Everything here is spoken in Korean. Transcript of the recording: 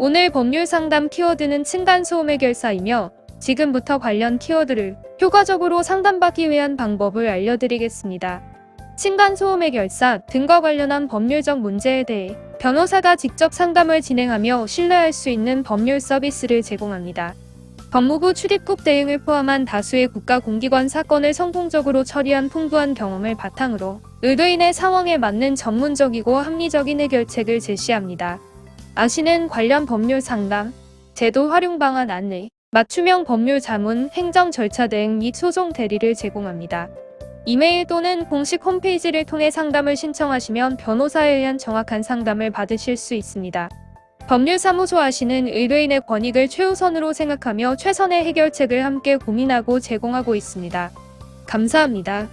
오늘 법률 상담 키워드는 층간소음 해결사이며 지금부터 관련 키워드를 효과적으로 상담받기 위한 방법을 알려드리겠습니다. 층간소음 해결사 등과 관련한 법률적 문제에 대해 변호사가 직접 상담을 진행하며 신뢰할 수 있는 법률 서비스를 제공합니다. 법무부 출입국 대행을 포함한 다수의 국가공기관 사건을 성공적으로 처리한 풍부한 경험을 바탕으로 의뢰인의 상황에 맞는 전문적이고 합리적인 해결책을 제시합니다. 아시는 관련 법률 상담, 제도 활용 방안 안내, 맞춤형 법률 자문, 행정 절차 대행 및 소송 대리를 제공합니다. 이메일 또는 공식 홈페이지를 통해 상담을 신청하시면 변호사에 의한 정확한 상담을 받으실 수 있습니다. 법률사무소 아시는 의뢰인의 권익을 최우선으로 생각하며 최선의 해결책을 함께 고민하고 제공하고 있습니다. 감사합니다.